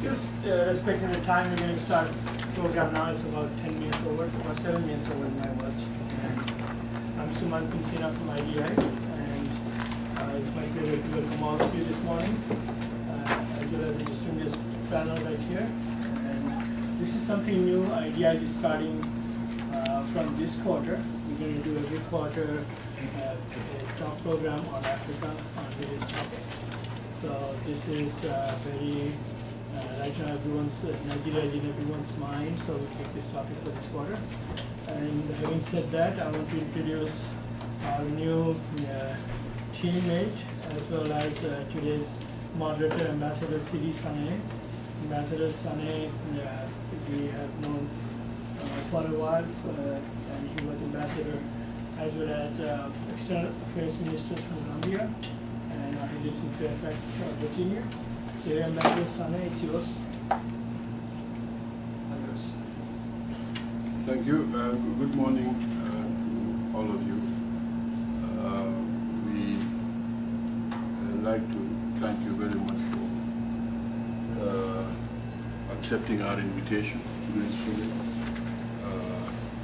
Just respecting the time, we're going to start the program now. It's about 10 minutes over, or 7 minutes over in my watch. And I'm Suman Pinsina from IDI, and it's my pleasure to welcome all of you this morning, as well as the distinguished panel right here. And this is something new. IDI is starting from this quarter. We're going to do every quarter a talk program on Africa on various topics. So this is very, right now Nigeria is in everyone's mind, so we'll take this topic for this quarter. And having said that, I want to introduce our new teammate, as well as today's moderator, Ambassador Sidi Sanneh. Ambassador Sanneh, we have known for a while, and he was ambassador as well as External Affairs Minister from Gambia, and he lives in Fairfax, Virginia. So, Ambassador Sanneh, it's yours. Thank you. Good morning to all of you. We'd like to thank you very much for accepting our invitation gracefully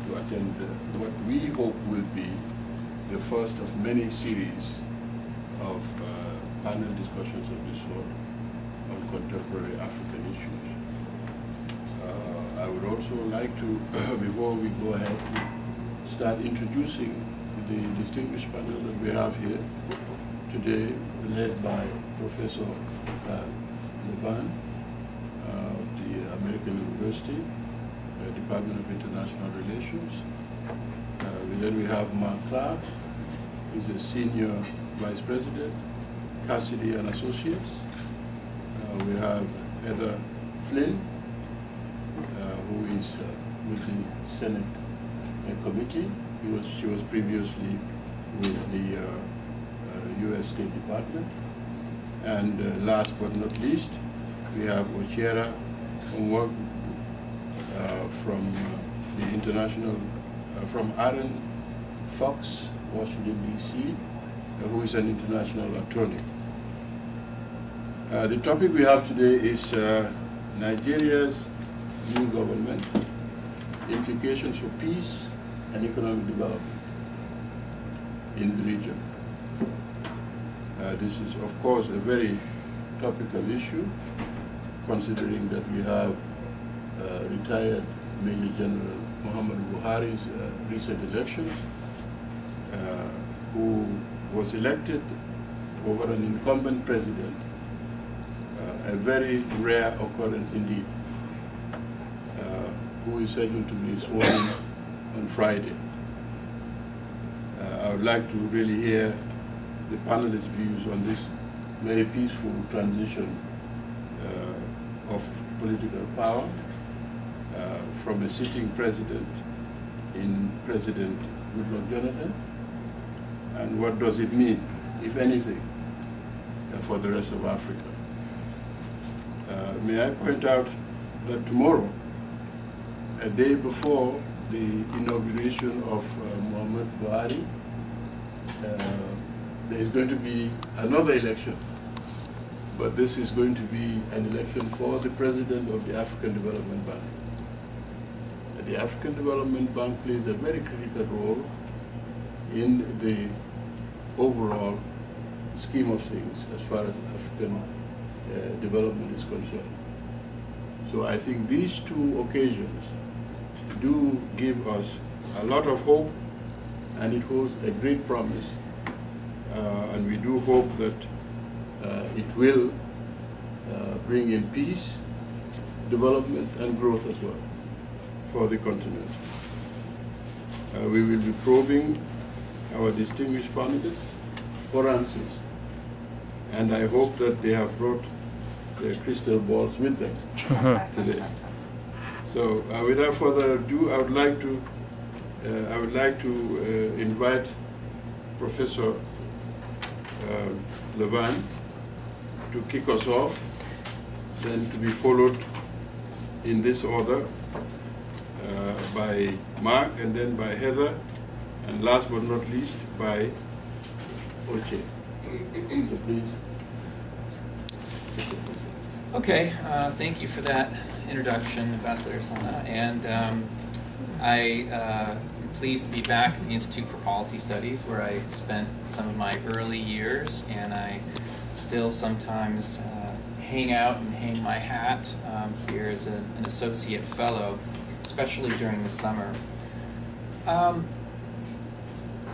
to attend what we hope will be the first of many series of panel discussions of this sort on contemporary African issues. I would also like to, before we go ahead, start introducing the distinguished panel that we have here today, led by Professor LeVan of the American University, Department of International Relations. Then we have Clack, who's a Senior Vice President, Cassidy and Associates. We have Flynn, who is with the Senate Committee. She was previously with the U.S. State Department. And last but not least, we have Ucheora Onwuamaegbu from the international, from Arent, Fox, Washington, D.C., who is an international attorney. The topic we have today is Nigeria's new government, implications for peace and economic development in the region. This is, of course, a very topical issue, considering that we have retired Major General Muhammadu Buhari's recent elections, who was elected over an incumbent president, a very rare occurrence indeed, who is scheduled to be sworn in on Friday. I would like to really hear the panelists' views on this very peaceful transition of political power from a sitting president in President Goodluck Jonathan, and what does it mean, if anything, for the rest of Africa. May I point out that tomorrow, a day before the inauguration of Muhammad Buhari, there is going to be another election, but this is going to be an election for the president of the African Development Bank. The African Development Bank plays a very critical role in the overall scheme of things as far as African development is concerned. So I think these two occasions do give us a lot of hope, and it holds a great promise, and we do hope that it will bring in peace, development, and growth as well for the continent. We will be probing our distinguished panelists for answers, and I hope that they have brought their crystal balls with them today. So without further ado, I would like to invite Professor LeVan to kick us off, then to be followed in this order by Mark, and then by Heather, and last but not least by Oche. So please. Okay, thank you for that introduction, Ambassador Sanneh. And I'm pleased to be back at the Institute for Policy Studies, where I spent some of my early years, and I still sometimes hang out and hang my hat here as an associate fellow, especially during the summer.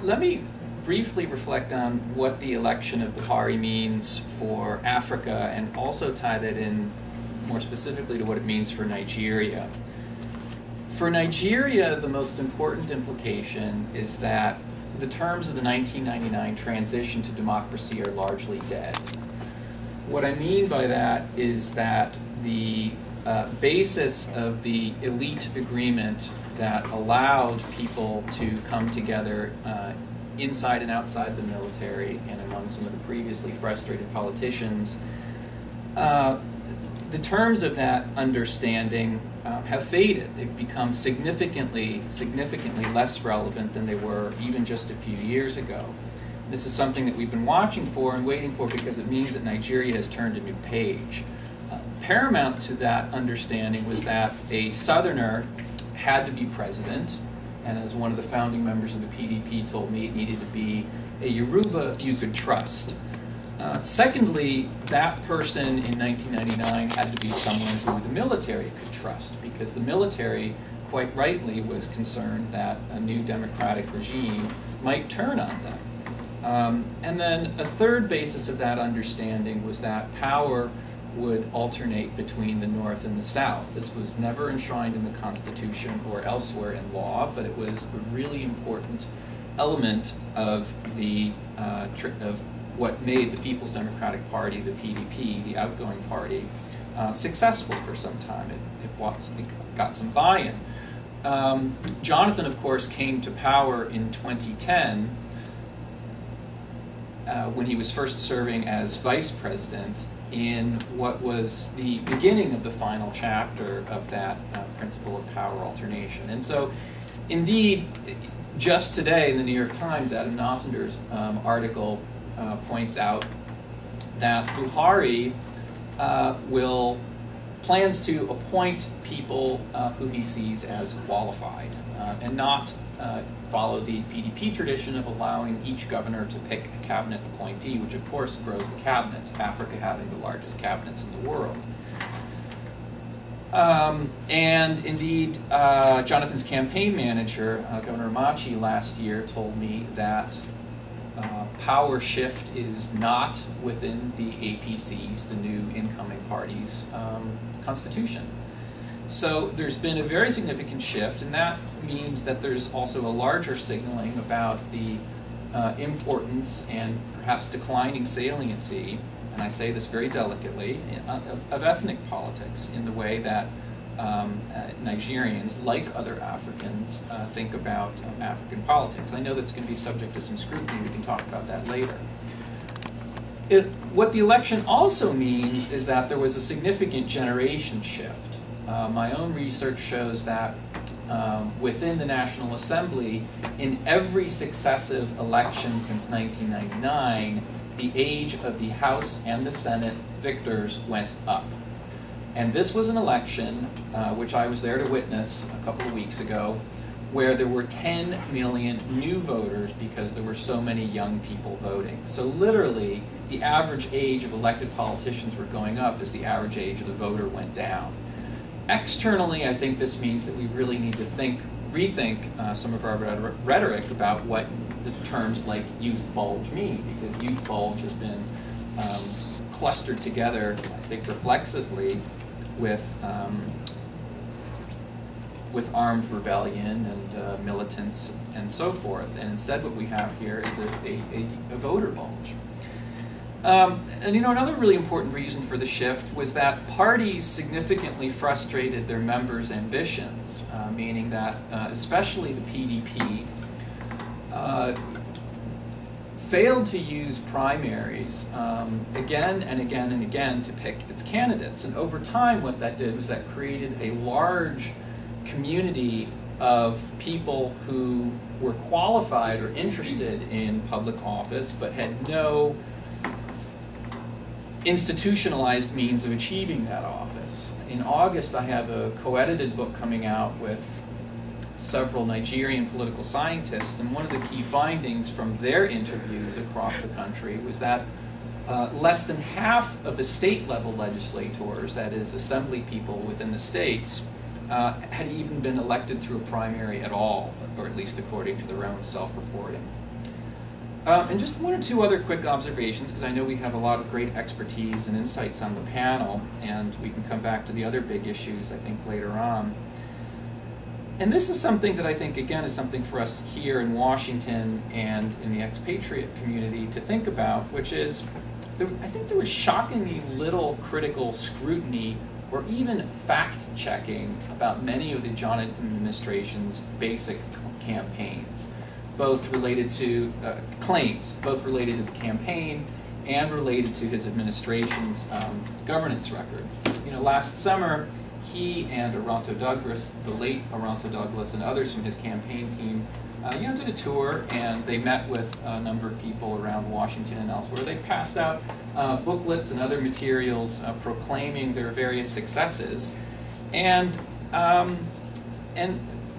Let me briefly reflect on what the election of Buhari means for Africa, and also tie that in more specifically to what it means for Nigeria. For Nigeria, the most important implication is that the terms of the 1999 transition to democracy are largely dead. What I mean by that is that the basis of the elite agreement that allowed people to come together inside and outside the military and among some of the previously frustrated politicians, the terms of that understanding have faded. They've become significantly less relevant than they were even just a few years ago. This is something that we've been watching for and waiting for, because it means that Nigeria has turned a new page. Paramount to that understanding was that a Southerner had to be president, and as one of the founding members of the PDP told me, it needed to be a Yoruba you could trust. Secondly, that person in 1999 had to be someone who the military could trust, because the military, quite rightly, was concerned that a new democratic regime might turn on them. And then a third basis of that understanding was that power would alternate between the North and the South. This was never enshrined in the Constitution or elsewhere in law, but it was a really important element of of what made the People's Democratic Party, the PDP, the outgoing party, successful for some time. It got some buy-in. Jonathan, of course, came to power in 2010 when he was first serving as vice president in what was the beginning of the final chapter of that principle of power alternation. And so, indeed, just today in the New York Times, Adam Nossender's article points out that Buhari plans to appoint people who he sees as qualified and not follow the PDP tradition of allowing each governor to pick a cabinet appointee, which of course grows the cabinet, Africa having the largest cabinets in the world. And indeed, Jonathan's campaign manager, Governor Machi, last year told me that power shift is not within the APC's, the new incoming party's, constitution. So there's been a very significant shift, and that means that there's also a larger signaling about the importance and perhaps declining saliency, and I say this very delicately, of ethnic politics in the way that Nigerians, like other Africans, think about African politics. I know that's going to be subject to some scrutiny. We can talk about that later. What the election also means is that there was a significant generation shift. My own research shows that within the National Assembly, in every successive election since 1999, the age of the House and the Senate victors went up. And this was an election, which I was there to witness a couple of weeks ago, where there were 10 million new voters because there were so many young people voting. So literally, the average age of elected politicians were going up as the average age of the voter went down. Externally, I think this means that we really need to rethink some of our rhetoric about what the terms like youth bulge mean, because youth bulge has been clustered together, I think, reflexively with armed rebellion and militants and so forth. And instead what we have here is a voter bulge. And you know, another really important reason for the shift was that parties significantly frustrated their members' ambitions, meaning that especially the PDP failed to use primaries again and again and again to pick its candidates. And over time what that did was that created a large community of people who were qualified or interested in public office but had no institutionalized means of achieving that office. In August, I have a co-edited book coming out with several Nigerian political scientists, and one of the key findings from their interviews across the country was that less than half of the state-level legislators, that is, assembly people within the states, had even been elected through a primary at all, or at least according to their own self-reporting. And just one or two other quick observations, because I know we have a lot of great expertise and insights on the panel, and we can come back to the other big issues, I think, later on. And this is something that I think, again, is something for us here in Washington and in the expatriate community to think about, which is, I think there was shockingly little critical scrutiny or even fact-checking about many of the Jonathan administration's basic campaigns, both related to claims, both related to the campaign and related to his administration's governance record. You know, last summer, he and Arent Douglas, the late Arent Douglas, and others from his campaign team, did a tour, and they met with a number of people around Washington and elsewhere. They passed out booklets and other materials proclaiming their various successes, and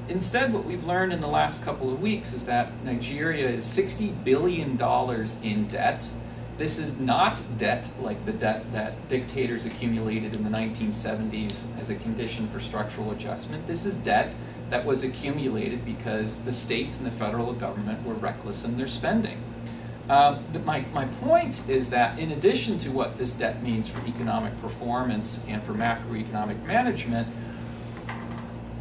instead, what we've learned in the last couple of weeks is that Nigeria is $60 billion in debt. This is not debt like the debt that dictators accumulated in the 1970s as a condition for structural adjustment. This is debt that was accumulated because the states and the federal government were reckless in their spending. My point is that in addition to what this debt means for economic performance and for macroeconomic management,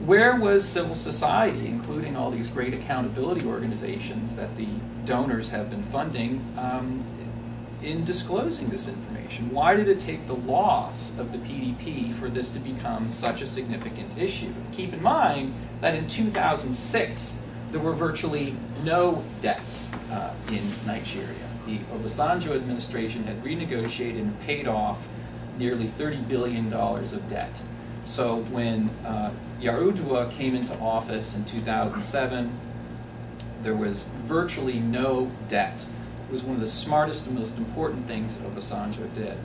where was civil society, including all these great accountability organizations that the donors have been funding, in disclosing this information? Why did it take the loss of the PDP for this to become such a significant issue? Keep in mind that in 2006, there were virtually no debts in Nigeria. The Obasanjo administration had renegotiated and paid off nearly $30 billion of debt. So when Yar'Adua came into office in 2007, there was virtually no debt. It was one of the smartest and most important things that Obasanjo did.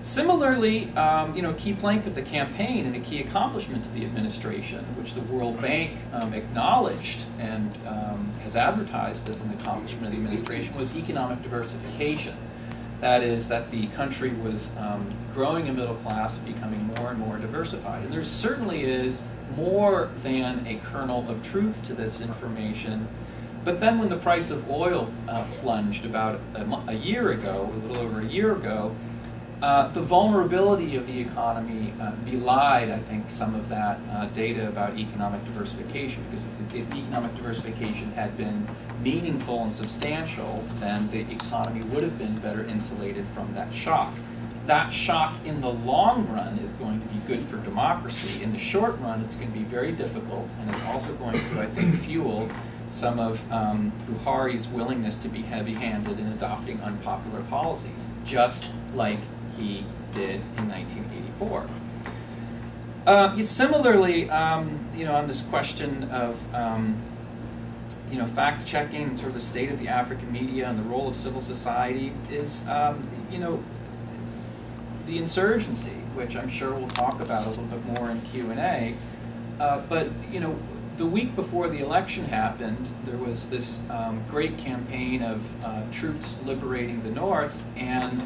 Similarly, a key plank of the campaign and a key accomplishment of the administration, which the World Bank acknowledged and has advertised as an accomplishment of the administration, was economic diversification. That is, that the country was growing a middle class and becoming more and more diversified. And there certainly is more than a kernel of truth to this information. But then when the price of oil plunged about a year ago, a little over a year ago, the vulnerability of the economy belied, I think, some of that data about economic diversification, because if the economic diversification had been meaningful and substantial, then the economy would have been better insulated from that shock. That shock in the long run is going to be good for democracy. In the short run, it's going to be very difficult, and it's also going to, I think, fuel some of Buhari's willingness to be heavy-handed in adopting unpopular policies, just like he did in 1984. Similarly, on this question of fact-checking and sort of the state of the African media and the role of civil society is, the insurgency, which I'm sure we'll talk about a little bit more in Q&A. But the week before the election happened, there was this great campaign of troops liberating the North, and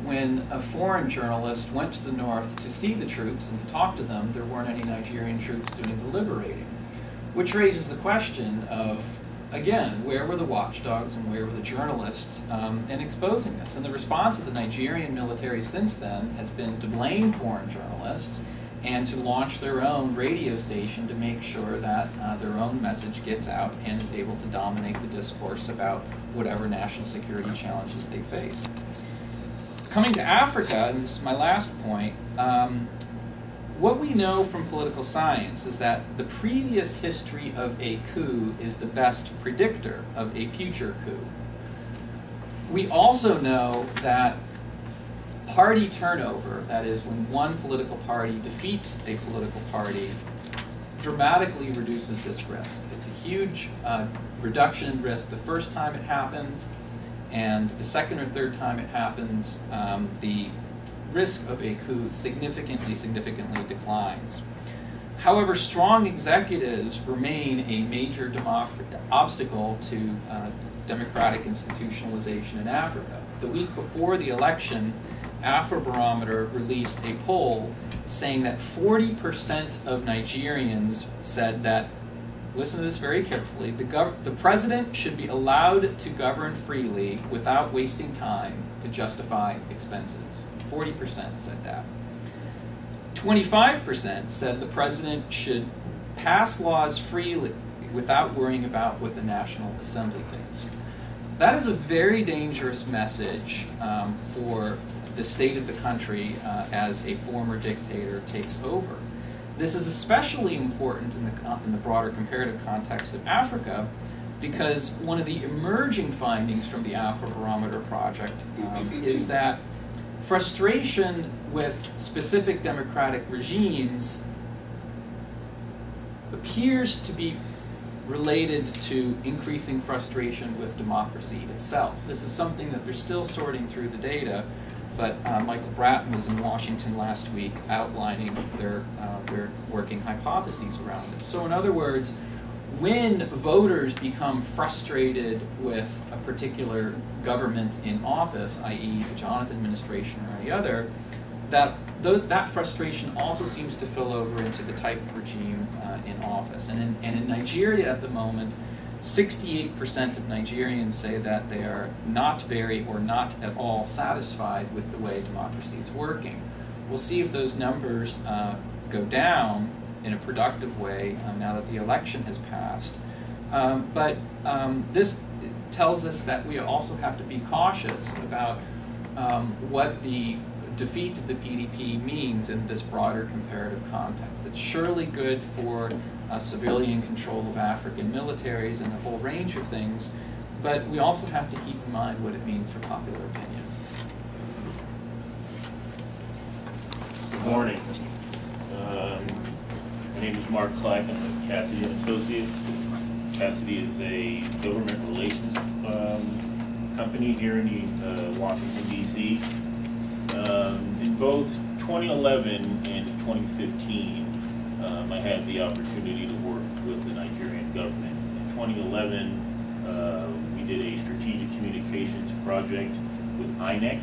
when a foreign journalist went to the North to see the troops and to talk to them, there weren't any Nigerian troops doing the liberating. Which raises the question of, again, where were the watchdogs and where were the journalists in exposing this? And the response of the Nigerian military since then has been to blame foreign journalists and to launch their own radio station to make sure that their own message gets out and is able to dominate the discourse about whatever national security challenges they face. Coming to Africa, and this is my last point, what we know from political science is that the previous history of a coup is the best predictor of a future coup. We also know that party turnover, that is, when one political party defeats a political party, dramatically reduces this risk. It's a huge reduction in risk the first time it happens, and the second or third time it happens, the risk of a coup significantly declines. However, strong executives remain a major obstacle to democratic institutionalization in Africa. The week before the election, Afrobarometer released a poll saying that 40% of Nigerians said that, listen to this very carefully, the president should be allowed to govern freely without wasting time to justify expenses. 40% said that. 25% said the president should pass laws freely without worrying about what the National Assembly thinks. That is a very dangerous message for the state of the country as a former dictator takes over. This is especially important in the broader comparative context of Africa, because one of the emerging findings from the Afrobarometer project is that frustration with specific democratic regimes appears to be related to increasing frustration with democracy itself. This is something that they're still sorting through the data, but Michael Bratton was in Washington last week outlining their working hypotheses around it. So in other words, when voters become frustrated with a particular government in office, i.e. the Jonathan administration or any other, that frustration also seems to fill over into the type of regime in office. And in Nigeria at the moment, 68% of Nigerians say that they are not very or not at all satisfied with the way democracy is working. We'll see if those numbers go down in a productive way now that the election has passed. But this tells us that we also have to be cautious about what the defeat of the PDP means in this broader comparative context. It's surely good for civilian control of African militaries and a whole range of things, but we also have to keep in mind what it means for popular opinion. Good morning. My name is Mark Clack. I'm with Cassidy and Associates. Cassidy is a government relations company here in Washington, D.C. In both 2011 and 2015, I had the opportunity to work with the Nigerian government. In 2011, we did a strategic communications project with INEC,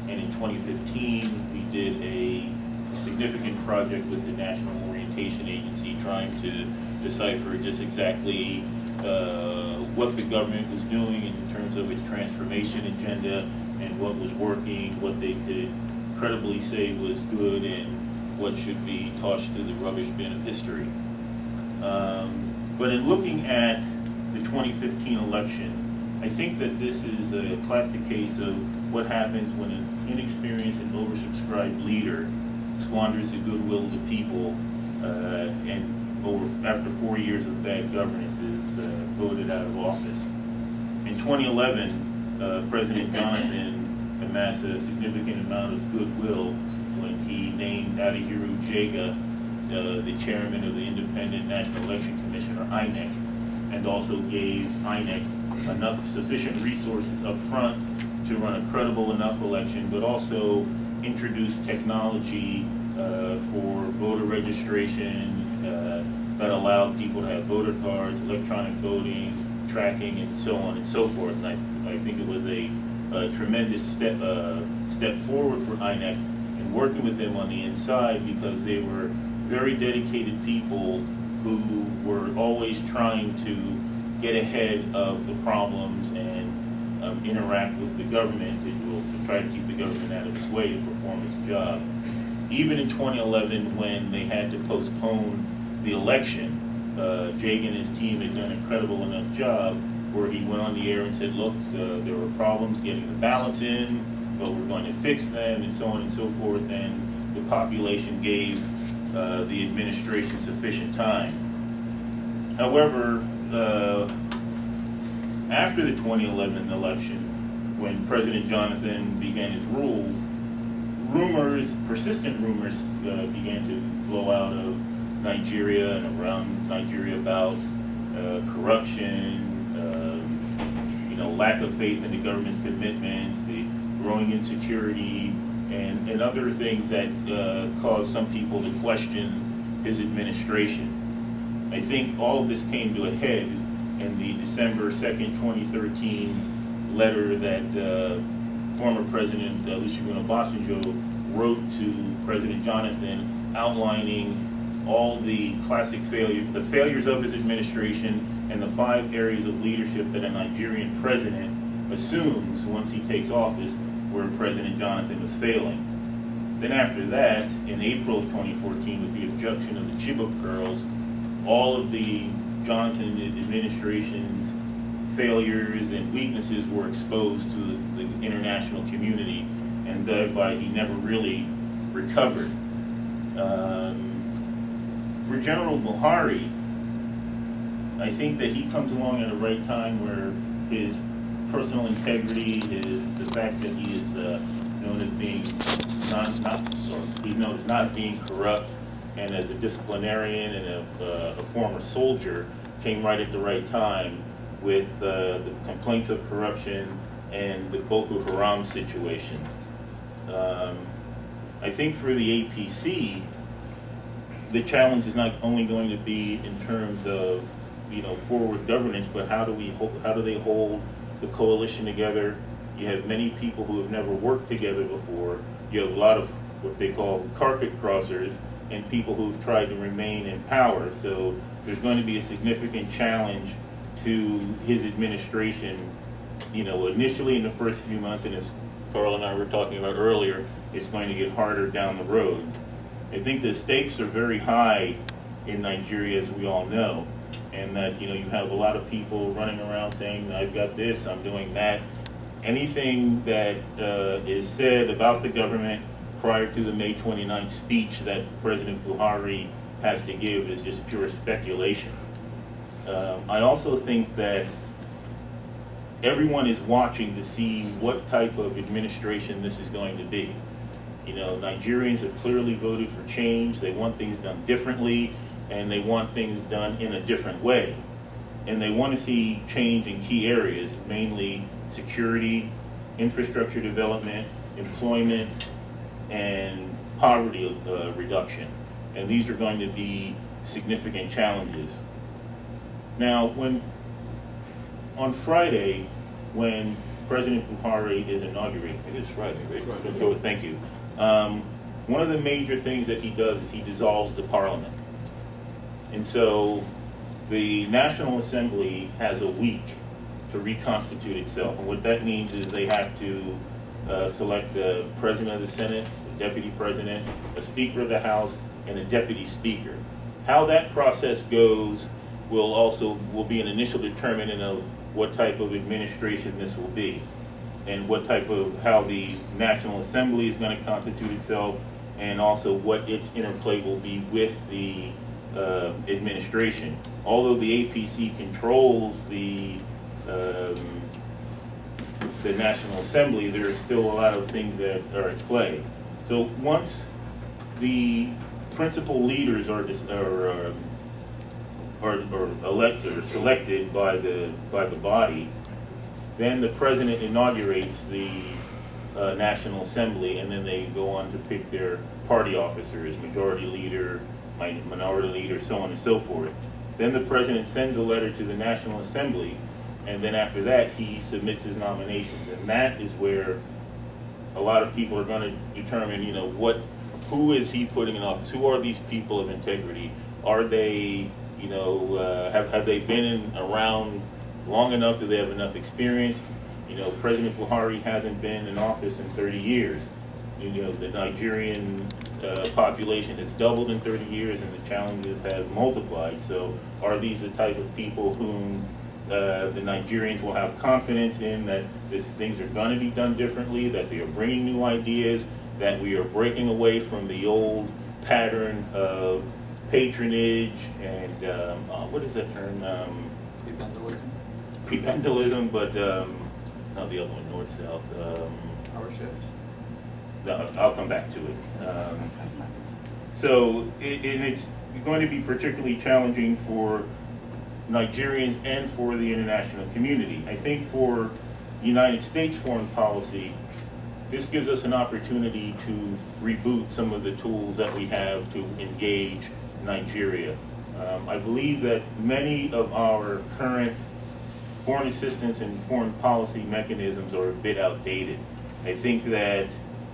and in 2015, we did a significant project with the National Orientation Agency, trying to decipher just exactly what the government was doing in terms of its transformation agenda and what was working, what they could credibly say was good, and what should be tossed to the rubbish bin of history. But in looking at the 2015 election, I think that this is a classic case of what happens when an inexperienced and oversubscribed leader squanders the goodwill of the people and after 4 years of bad governance is voted out of office. In 2011, President Jonathan amassed a significant amount of goodwill when he named Ucheora Onwuamaegbu the chairman of the Independent National Election Commission, or INEC, and also gave INEC enough sufficient resources up front to run a credible enough election, but also introduce technology for voter registration that allowed people to have voter cards, electronic voting, tracking, and so on and so forth. And I think it was a tremendous step forward for INEC in working with them on the inside, because they were very dedicated people who were always trying to get ahead of the problems and interact with the government and to try to keep the government out of its way to perform its job. Even in 2011, when they had to postpone the election, Jega and his team had done a credible enough job where he went on the air and said, look, there were problems getting the ballots in, but we're going to fix them, and so on and so forth, and the population gave the administration sufficient time. However, after the 2011 election, when President Jonathan began his rule, persistent rumors began to flow out of Nigeria and around Nigeria about corruption, lack of faith in the government's commitments, the growing insecurity, and other things that cause some people to question his administration. I think all of this came to a head in the December 2nd, 2013 letter that former President Olusegun Obasanjo wrote to President Jonathan, outlining all the classic failures, the failures of his administration, and the 5 areas of leadership that a Nigerian president assumes once he takes office where President Jonathan was failing. Then after that, in April of 2014, with the abduction of the Chibok girls, all of the Jonathan administration's failures and weaknesses were exposed to the international community, and thereby he never really recovered. For General Buhari, I think that he comes along at a right time where his personal integrity, the fact that he is known as being he's known as not being corrupt, and as a disciplinarian and a former soldier, came right at the right time with the complaints of corruption and the Boko Haram situation. I think for the APC, the challenge is not only going to be in terms of forward governance, but how do they hold the coalition together? You have many people who have never worked together before. You have a lot of what they call carpet crossers and people who've tried to remain in power. So there's going to be a significant challenge to his administration, initially in the first few months, and as Carl and I were talking about earlier, it's going to get harder down the road. I think the stakes are very high in Nigeria, as we all know, and that you have a lot of people running around saying, I've got this, I'm doing that. Anything that is said about the government prior to the May 29th speech that President Buhari has to give is just pure speculation. I also think that everyone is watching to see what type of administration this is going to be. Nigerians have clearly voted for change. They want things done differently, and they want things done in a different way. And they want to see change in key areas, mainly security, infrastructure development, employment, and poverty reduction. And these are going to be significant challenges. Now, on Friday, when President Buhari is inaugurated, it is Friday, right? Friday. Thank you. One of the major things that he does is he dissolves the parliament. And so the National Assembly has a week to reconstitute itself. And what that means is they have to select the President of the Senate, the Deputy President, a Speaker of the House, and a Deputy Speaker. How that process goes will be an initial determinant of what type of administration this will be, and how the National Assembly is going to constitute itself, and also what its interplay will be with the administration. Although the APC controls the National Assembly, there are still a lot of things that are at play. So once the principal leaders are elected or selected by the body, then the president inaugurates the National Assembly, and then they go on to pick their party officers, majority leader, minority leader, so on and so forth. Then the president sends a letter to the National Assembly, and then after that he submits his nominations, and that is where a lot of people are going to determine, who is he putting in office? Who are these people of integrity? Are they, have they been around long enough? Do they have enough experience? President Buhari hasn't been in office in 30 years. The Nigerian population has doubled in 30 years, and the challenges have multiplied. So are these the type of people whom the Nigerians will have confidence in, that things are going to be done differently, that they are bringing new ideas, that we are breaking away from the old pattern of patronage and, what is that term? Prebendalism. Prebendalism, but, no, the other one, north-south. Power shift. No, I'll come back to it. So it's going to be particularly challenging for Nigerians and for the international community. I think for United States foreign policy, this gives us an opportunity to reboot some of the tools that we have to engage Nigeria. I believe that many of our current foreign assistance and foreign policy mechanisms are a bit outdated. I think that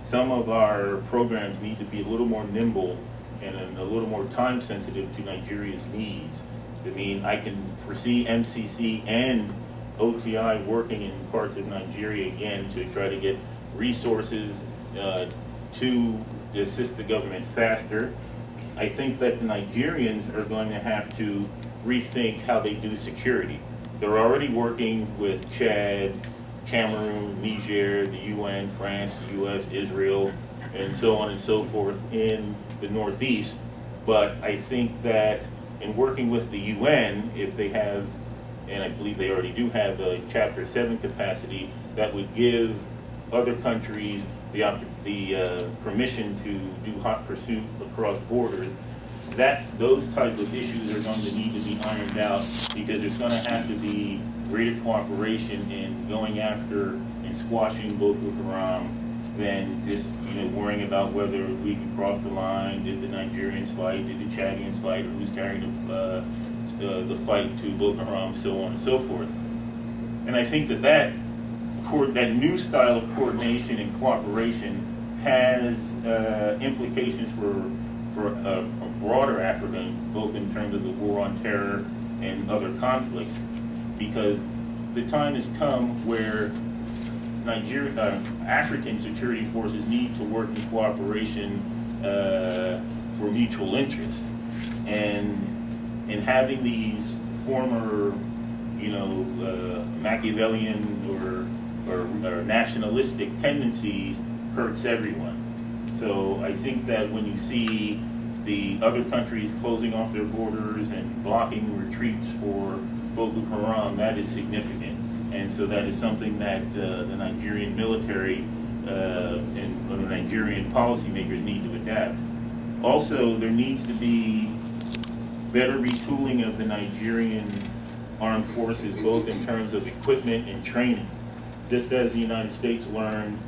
some of our programs need to be a little more nimble and a little more time sensitive to Nigeria's needs. I mean, I can foresee MCC and OTI working in parts of Nigeria again to try to get resources to assist the government faster. I think that the Nigerians are going to have to rethink how they do security. They're already working with Chad, Cameroon, Niger, the UN, France, the US, Israel, and so on and so forth in the Northeast. But I think that in working with the UN, if they have, and I believe they already do have a Chapter 7 capacity, that would give other countries the permission to do hot pursuit across borders, those types of issues are going to need to be ironed out, because there's going to have to be greater cooperation in going after and squashing Boko Haram than just worrying about whether we can cross the line. Did the Nigerians fight? Did the Chadians fight? Or who's carrying the fight to Boko Haram? So on and so forth. And I think that new style of coordination and cooperation has implications for a broader Africa, both in terms of the war on terror and other conflicts, because the time has come where African security forces need to work in cooperation for mutual interests, and in having these former, Machiavellian or nationalistic tendencies hurts everyone. So I think that when you see the other countries closing off their borders and blocking retreats for Boko Haram, that is significant. And so that is something that the Nigerian military and the Nigerian policymakers need to adapt. Also, there needs to be better retooling of the Nigerian armed forces, both in terms of equipment and training. Just as the United States learned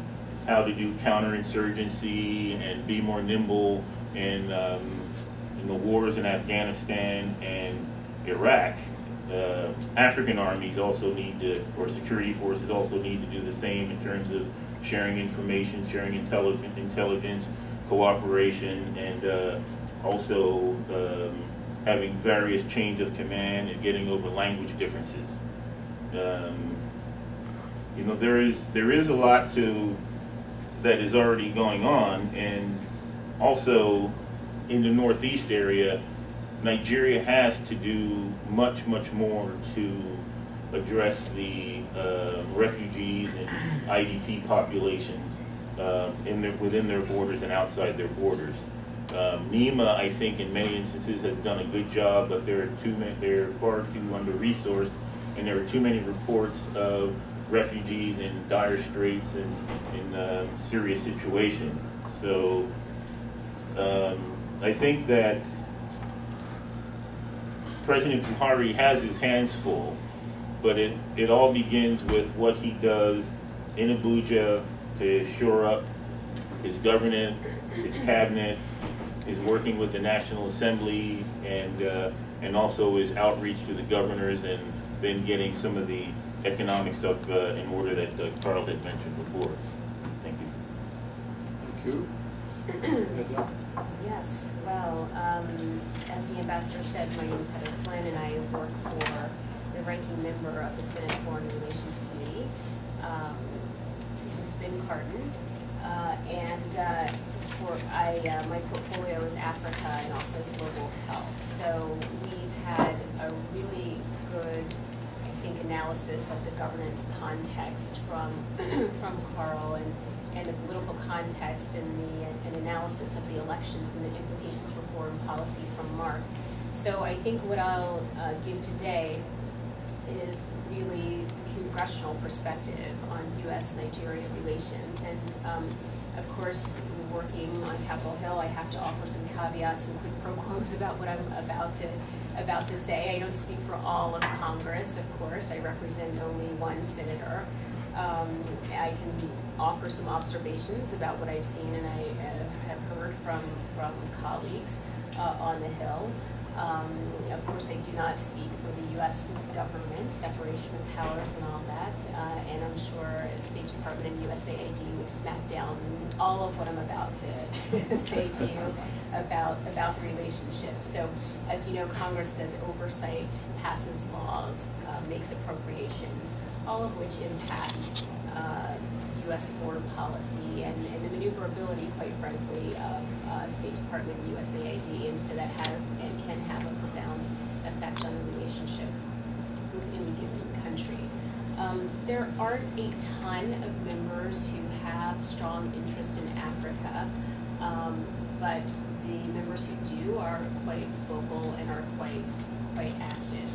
how to do counterinsurgency and be more nimble in the wars in Afghanistan and Iraq, African armies also need to, or security forces also need to do the same in terms of sharing information, sharing intelligence, cooperation, and also having various chains of command and getting over language differences. There is a lot that is already going on, and also in the Northeast area, Nigeria has to do much more to address the refugees and IDP populations within their borders and outside their borders. NEMA, I think, in many instances has done a good job, but they're far too under-resourced, and there are too many reports of refugees in dire straits and in serious situations. So I think that President Buhari has his hands full, but it all begins with what he does in Abuja to shore up his government, his cabinet, his working with the National Assembly, and also his outreach to the governors, and then getting some of the economic stuff in order that Carl had mentioned before. Thank you. Thank you. Yes, well, as the ambassador said, my name is Heather Flynn, and I work for the ranking member of the Senate Foreign Relations Committee, who's been Carton, my portfolio is Africa and also global health. So we've had a really good, I think, analysis of the governance context from Carl, and the political context, and an analysis of the elections and the implications for foreign policy from Mark. So I think what I'll give today is really congressional perspective on U.S.-Nigeria relations. And of course, working on Capitol Hill, I have to offer some caveats and quid pro quos about what I'm about to say. I don't speak for all of Congress, of course. I represent only one senator. I can offer some observations about what I've seen and I have heard from colleagues on the Hill. Of course, I do not speak for the U.S. government, separation of powers and all that, and I'm sure State Department and USAID would smack down all of what I'm about to say to you about the relationship. So, as you know, Congress does oversight, passes laws, makes appropriations, all of which impact U.S. foreign policy and the maneuverability, quite frankly, of State Department and USAID, and so that has and can have a profound effect on the relationship with any given country. There aren't a ton of members who have strong interest in Africa, but the members who do are quite vocal and are quite active.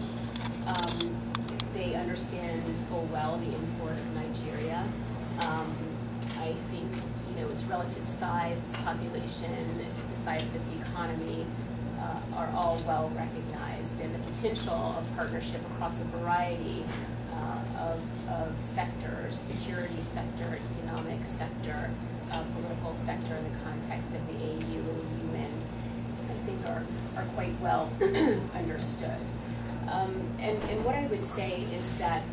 They understand full well the import of Nigeria. I think, its relative size, its population, the size of its economy are all well recognized, and the potential of partnership across a variety of sectors, security sector, economic sector, political sector in the context of the AU and the UN, I think are quite well understood. And what I would say is that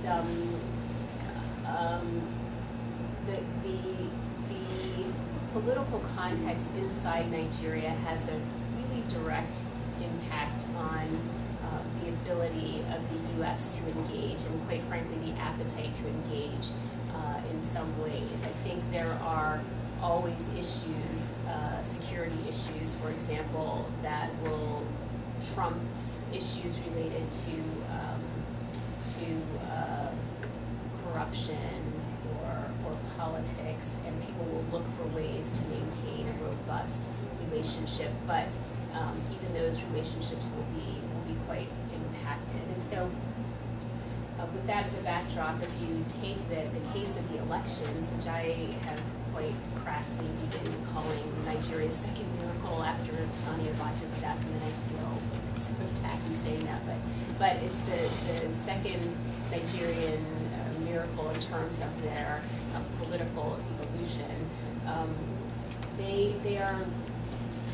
the political context inside Nigeria has a really direct impact on the ability of the U.S. to engage, and quite frankly, the appetite to engage in some ways. I think there are always issues, security issues, for example, that will trump issues related to corruption or politics, and people will look for ways to maintain a robust relationship, but even those relationships will be quite impacted. And so with that as a backdrop, if you take the case of the elections, which I have quite crassly begun calling Nigeria's second miracle after Sanneh death, and then I feel so tacky saying that, but it's the second Nigerian miracle in terms of their political evolution. They are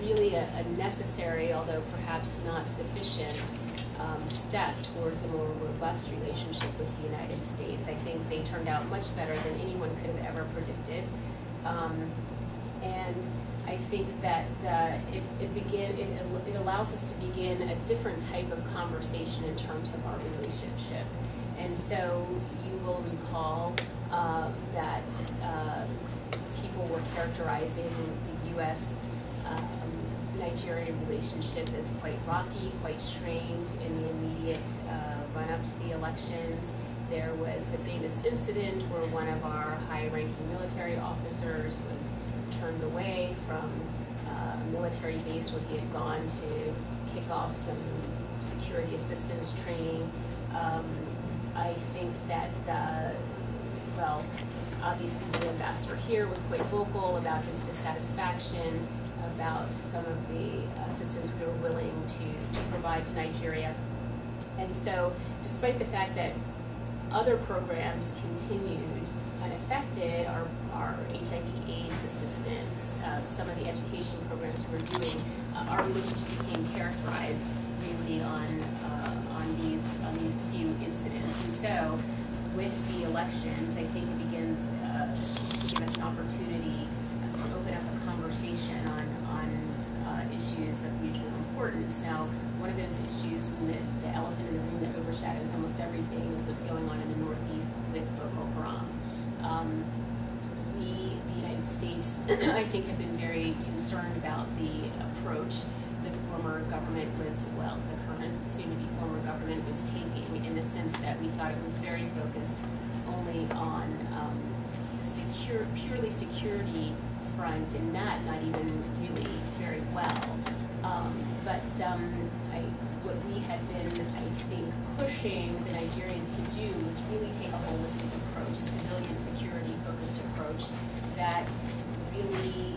really a necessary, although perhaps not sufficient, step towards a more robust relationship with the United States. I think they turned out much better than anyone could have ever predicted. And I think that it allows us to begin a different type of conversation in terms of our relationship. And so you will recall that people were characterizing the U.S. Nigerian relationship is quite rocky, quite strained in the immediate run-up to the elections. There was the famous incident where one of our high-ranking military officers was turned away from a military base where he had gone to kick off some security assistance training. I think that, well, obviously the ambassador here was quite vocal about his dissatisfaction about some of the assistance we were willing to provide to Nigeria. And so, despite the fact that other programs continued unaffected, our HIV/AIDS assistance, some of the education programs we're doing, our relationship became characterized really on these few incidents. And so, with the elections, I think it begins to give us an opportunity to open up a conversation on issues of mutual importance. Now, one of those issues, the elephant in the room that overshadows almost everything, is what's going on in the Northeast with Boko Haram. The United States, I think, have been very concerned about the approach the former government was, well, the current, soon-to-be former government was taking, in the sense that we thought it was very focused only on purely security front, and not even really very well. What we had been, I think, pushing the Nigerians to do was really take a holistic approach, a civilian security-focused approach that really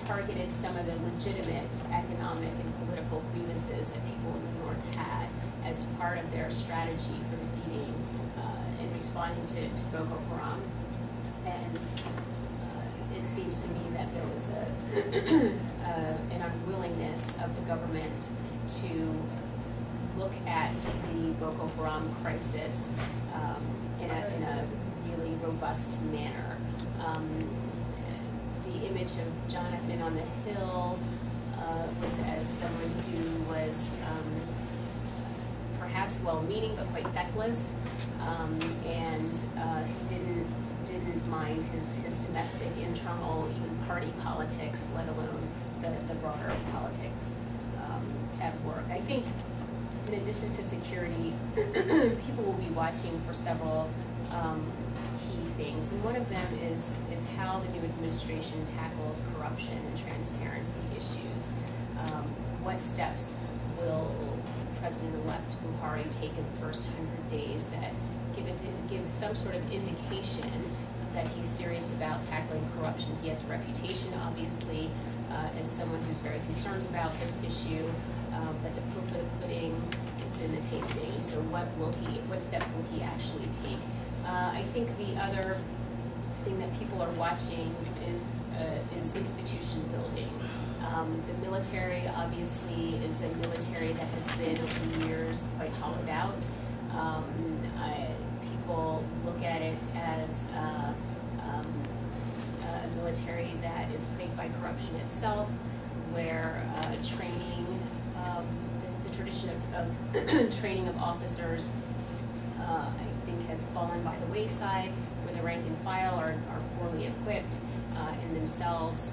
targeted some of the legitimate economic and political grievances that people in the North had as part of their strategy for defeating and responding to Boko Haram. And it seems to me that there was an unwillingness of the government to look at the Boko Haram crisis in a really robust manner. The image of Jonathan on the Hill was as someone who was perhaps well-meaning but quite feckless, and didn't mind his domestic internal, even party politics, let alone the broader politics at work. I think in addition to security, people will be watching for several key things, and one of them is how the new administration tackles corruption and transparency issues. What steps will President-elect Buhari take in the first 100 days that give some sort of indication that he's serious about tackling corruption? He has a reputation, obviously, as someone who's very concerned about this issue, but the proof of the pudding is in the tasting. And so what steps will he actually take? I think the other thing that people are watching is institution building. The military, obviously, is a military that has been, over the years, quite hollowed out. People look at it as a military that is plagued by corruption itself, where training, the tradition of training of officers, I think, has fallen by the wayside, where the rank and file are poorly equipped in themselves,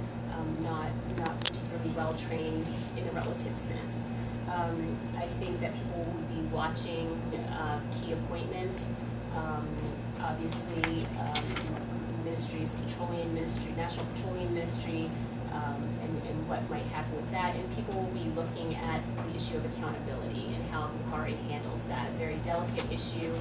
not particularly well trained in a relative sense. I think that people will be watching key appointments. Obviously, ministries, Petroleum Ministry, National Petroleum Ministry, and what might happen with that. And people will be looking at the issue of accountability and how Buhari handles that. A very delicate issue.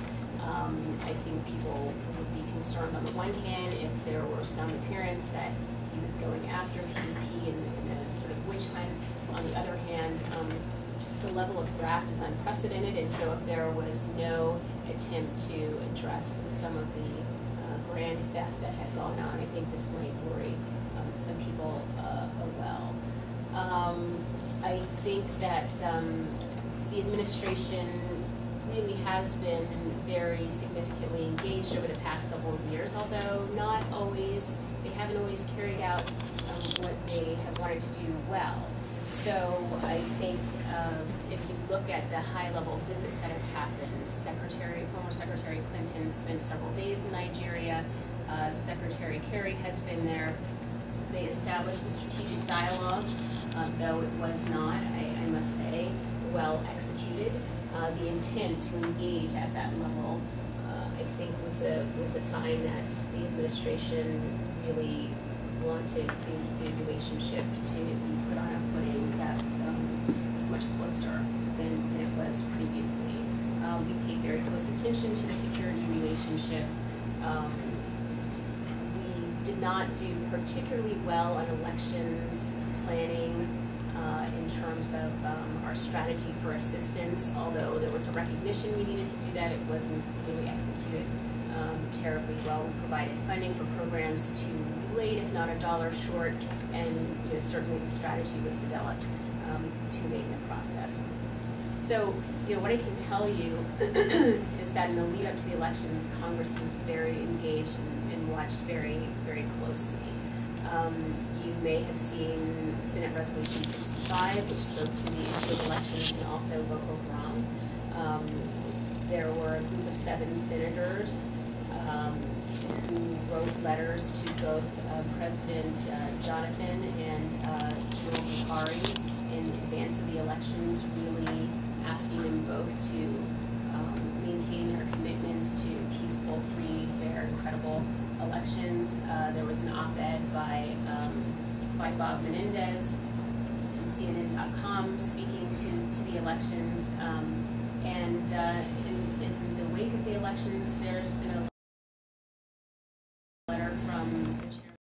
I think people would be concerned on the one hand if there were some appearance that he was going after PDP in a sort of witch hunt. On the other hand, the level of graft is unprecedented, and so if there was no attempt to address some of the grand theft that had gone on, I think this might worry some people well. I think that the administration really has been very significantly engaged over the past several years, although they haven't always carried out what they have wanted to do well. So I think if you look at the high-level visits that have happened, former Secretary Clinton spent several days in Nigeria. Secretary Kerry has been there. They established a strategic dialogue, though it was not, I must say, well executed. The intent to engage at that level, I think, was a sign that the administration really wanted the relationship to be put on a footing that was much closer than it was previously. We paid very close attention to the security relationship. We did not do particularly well on elections planning in terms of our strategy for assistance, although there was a recognition we needed to do that. It wasn't really executed terribly well. We provided funding for programs too late, if not $1 short, and certainly the strategy was developed too late in the process. So what I can tell you is that in the lead up to the elections, Congress was very engaged and watched very, very closely. You may have seen Senate Resolution 65, which spoke to the issue of elections and also Boko Haram. There were a group of 7 senators who wrote letters to both President Jonathan and General Buhari in advance of the elections, really asking them both to maintain their commitments to peaceful, free, fair, and credible elections. There was an op-ed by Bob Menendez from CNN.com speaking to the elections. And in the wake of the elections, there's been a